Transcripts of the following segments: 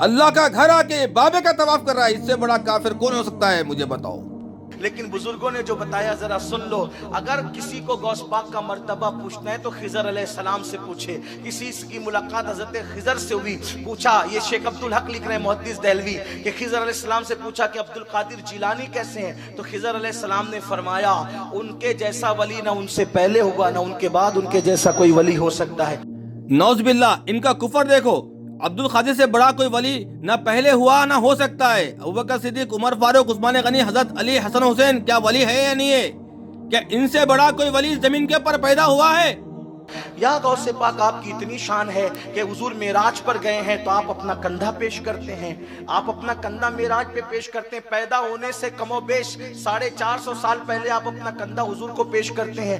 اللہ کا گھر آ کے بابے کا طواف کر رہا ہے، اس سے بڑا کافر کون ہو سکتا ہے؟ مجھے بتاؤ۔ لیکن بزرگوں نے جو بتایا ذرا سن لو، اگر کسی کو غوث پاک کا مرتبہ پوچھنا ہے تو خضر علیہ السلام سے پوچھے۔ کسی کی ملاقات حضرت خضر سے ہوئی، پوچھا، یہ شیخ عبدالحق لکھ رہے ہیں محدث دہلوی، کہ خضر علیہ السلام سے پوچھا کہ عبد القادر جیلانی کیسے ہیں؟ تو خضر علیہ السلام نے فرمایا ان کے جیسا ولی نہ ان سے پہلے ہوا نہ ان کے بعد ان کے جیسا کوئی ولی ہو سکتا ہے۔ نعوذ باللہ، ان کا کفر دیکھو۔ عبد القادر سے بڑا کوئی ولی نہ پہلے ہوا نہ ہو سکتا ہے۔ ابوبکر صدیق، عمر فاروق، عثمان غنی، حضرت علی، حسن حسین کیا ولی ہے یا نہیں ہے؟ کیا ان سے بڑا کوئی ولی زمین کے اوپر پیدا ہوا ہے؟ یا غوث پاک آپ کی اتنی شان ہے کہ حضور معراج پر گئے ہیں تو آپ اپنا کندھا پیش کرتے ہیں، آپ اپنا کندھا معراج پہ پیش کرتے ہیں، پیدا ہونے سے کم و بیش 450 سال پہلے آپ اپنا کندھا حضور کو پیش کرتے ہیں۔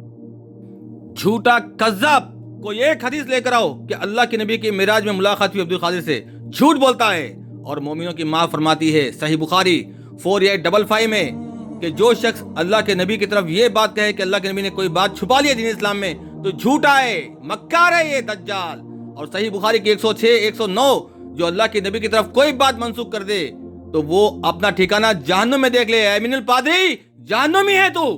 جھوٹا کذاب، کوئی ایک حدیث لے کر آؤ کہ اللہ کے نبی کی معراج میں ملاقات ہوئی عبد القادر سے۔ جھوٹ بولتا ہے۔ اور مومنوں کی ماں فرماتی ہے صحیح بخاری 4855 میں کہ جو شخص اللہ کے نبی کی طرف یہ بات کہے کہ اللہ کے نبی نے کوئی بات چھپا لی ہے دین اسلام میں تو جھوٹا ہے، مکار ہے، یہ دجال۔ اور صحیح بخاری کی 106 109 جو اللہ کے نبی کی طرف کوئی بات منسوخ کر دے تو وہ اپنا ٹھکانہ جہنم میں دیکھ لے۔ امین الپادری، جہنمی ہے تو۔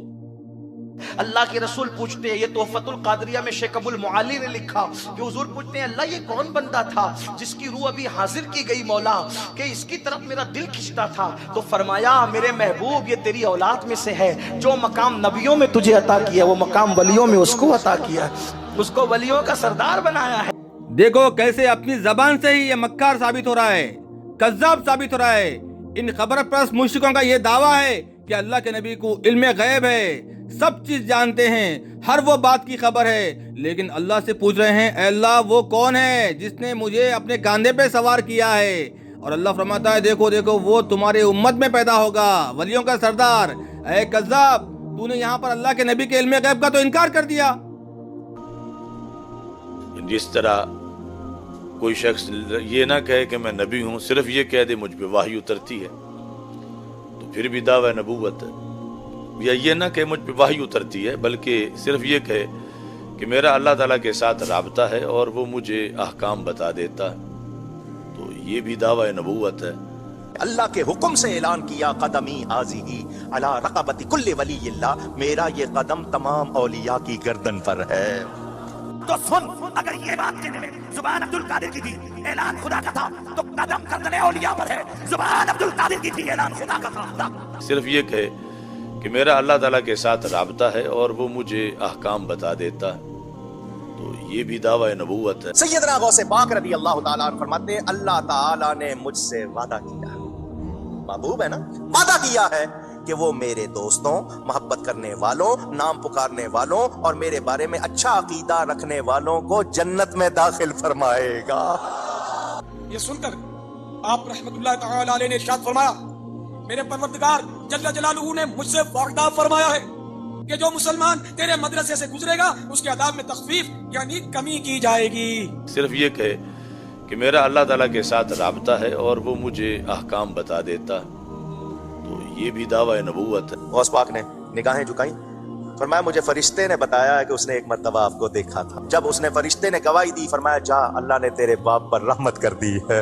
اللہ کے رسول پوچھتے ہیں، یہ تحفۃ القادریہ میں شیخ ابو المعالی نے لکھا کہ حضور پوچھتے ہیں اللہ یہ کون بندہ تھا جس کی روح ابھی حاضر کی گئی مولا کہ اس کی طرف میرا دل کھنچتا تھا؟ تو فرمایا میرے محبوب یہ تیری اولاد میں سے ہے، جو مقام نبیوں میں تجھے عطا کیا وہ مقام ولیوں میں اس کو عطا کیا، اس کو ولیوں کا سردار بنایا ہے۔ دیکھو کیسے اپنی زبان سے ہی یہ مکار ثابت ہو رہا ہے، کذاب ثابت ہو رہا ہے۔ ان خبر پرست مشرکوں کا یہ دعویٰ ہے کہ اللہ کے نبی کو علم غیب ہے، سب چیز جانتے ہیں، ہر وہ بات کی خبر ہے، لیکن اللہ سے پوچھ رہے ہیں اے اللہ وہ کون ہے جس نے مجھے اپنے کاندھے پہ سوار کیا ہے؟ اور اللہ فرماتا ہے دیکھو دیکھو وہ تمہارے امت میں پیدا ہوگا، ولیوں کا سردار۔ اے کذاب، تو نے یہاں پر اللہ کے نبی کے علم غیب کا تو انکار کر دیا۔ جس طرح کوئی شخص یہ نہ کہے کہ میں نبی ہوں، صرف یہ کہہ دے مجھ پہ وحی اترتی ہے تو پھر بھی دعویٰ نبوت ہے۔ یا یہ نہ کہ مجھ پہ وحی اترتی ہے بلکہ صرف یہ کہے کہ میرا اللہ تعالیٰ کے ساتھ رابطہ ہے اور وہ مجھے احکام بتا دیتا ہے، تو یہ بھی دعویٰ نبوت ہے۔ اللہ کے حکم سے اعلان کیا قدمی حاضی علی رقبت کل ولی اللہ، میرا یہ قدم تمام اولیاء کی گردن پر ہے۔ تو سن، اگر یہ بات کہنے میں زبان عبد القادر کی تھی اعلان خدا کا تھا تو قدم گردن اولیاء پر ہے، زبان عبد القادر کی تھی اعلان خدا کا تھا۔ صرف یہ کہے کہ میرا اللہ تعالیٰ کے ساتھ رابطہ ہے اور وہ مجھے احکام بتا دیتا ہے، تو یہ بھی دعویٰ نبوت ہے۔ سیدنا غوث پاک رضی اللہ تعالیٰ عنہ فرماتے ہیں اللہ تعالیٰ نے مجھ سے وعدہ کیا، محبوب ہے نا، وعدہ کیا ہے کہ وہ میرے دوستوں، محبت کرنے والوں، نام پکارنے والوں اور میرے بارے میں اچھا عقیدہ رکھنے والوں کو جنت میں داخل فرمائے گا۔ یہ سن کر آپ رحمت اللہ تعالی علیہ نے ارشاد فرمایا میرے پروردگار جل جلالہ نے مجھ سے وعدہ فرمایا ہے کہ جو مسلمان تیرے مدرسے سے گزرے گا اس کے عذاب میں تخفیف یعنی کمی کی جائے گی۔ صرف یہ کہے کہ میرا اللہ تعالیٰ کے ساتھ رابطہ ہے اور وہ مجھے احکام بتا دیتا ہے، تو یہ بھی دعویٰ نبوت ہے۔ غوث پاک نے نگاہیں جھکائیں، فرمایا مجھے فرشتے نے بتایا ہے کہ اس نے ایک مرتبہ آپ کو دیکھا تھا۔ جب اس نے فرشتے نے گواہی دی فرمایا جا اللہ نے تیرے باپ پر رحمت کر دی ہے۔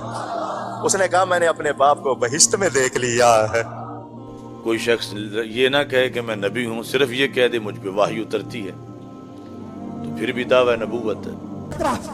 اس نے کہا میں نے اپنے باپ کو بہشت میں دیکھ لیا ہے۔ کوئی شخص یہ نہ کہے کہ میں نبی ہوں، صرف یہ کہہ دے مجھ پہ وحی اترتی ہے تو پھر بھی دعویٰ نبوت ہے۔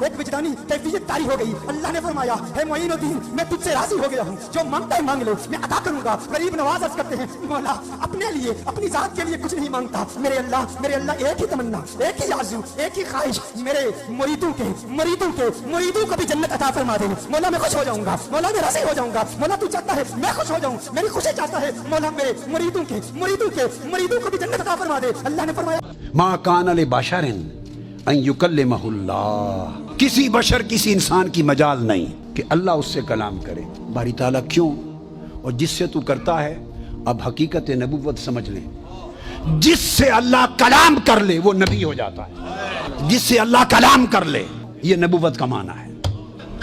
ایک وجدانی کیفیت طاری ہو گئی، اللہ نے فرمایا ہے معین الدین میں تجھ سے راضی ہو گیا ہوں، جو مانگتا ہے مانگ لو میں عطا کروں گا۔ غریب نواز عرض کرتے ہیں مولا اپنے لیے اپنی ذات کے لیے کچھ نہیں مانگتا، میرے اللہ ایک ہی تمنا، ایک ہی آرزو، ایک ہی خواہش، میرے مریدوں کو بھی جنت عطا فرما دے۔ مولا میں خوش ہو جاؤں گا، مولا میں راضی ہو جاؤں گا، مولا تو چاہتا ہے میں خوش ہو جاؤں، میری خوشی چاہتا ہے مولا میرے مریدوں کو بھی جنت عطا فرما دے۔ اللہ نے فرمایا ما کان لبشر ان یکلمہ اللہ، کسی بشر کسی انسان کی مجال نہیں کہ اللہ اس سے کلام کرے۔ باری تعالیٰ کیوں؟ اور جس سے تو کرتا ہے اب حقیقت نبوت سمجھ لیں، جس سے اللہ کلام کر لے وہ نبی ہو جاتا ہے۔ جس سے اللہ کلام کر لے یہ نبوت کا معنی ہے،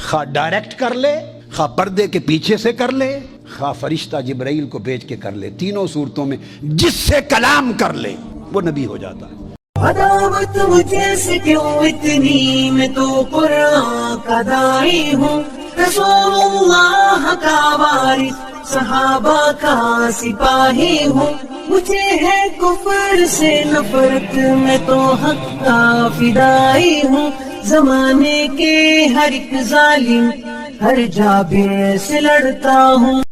خواہ ڈائریکٹ کر لے، خواہ پردے کے پیچھے سے کر لے، خواہ فرشتہ جبرائیل کو بھیج کے کر لے، تینوں صورتوں میں جس سے کلام کر لے وہ نبی ہو جاتا ہے۔ عداوت مجھے سے کیوں اتنی، میں تو قرآن کا داعی ہوں، رسول اللہ کا وارث صحابہ کا سپاہی ہوں. مجھے ہے کفر سے نفرت میں تو حق کا فدائی ہوں. زمانے کے ہر ایک ظالم ہر جابر سے لڑتا ہوں.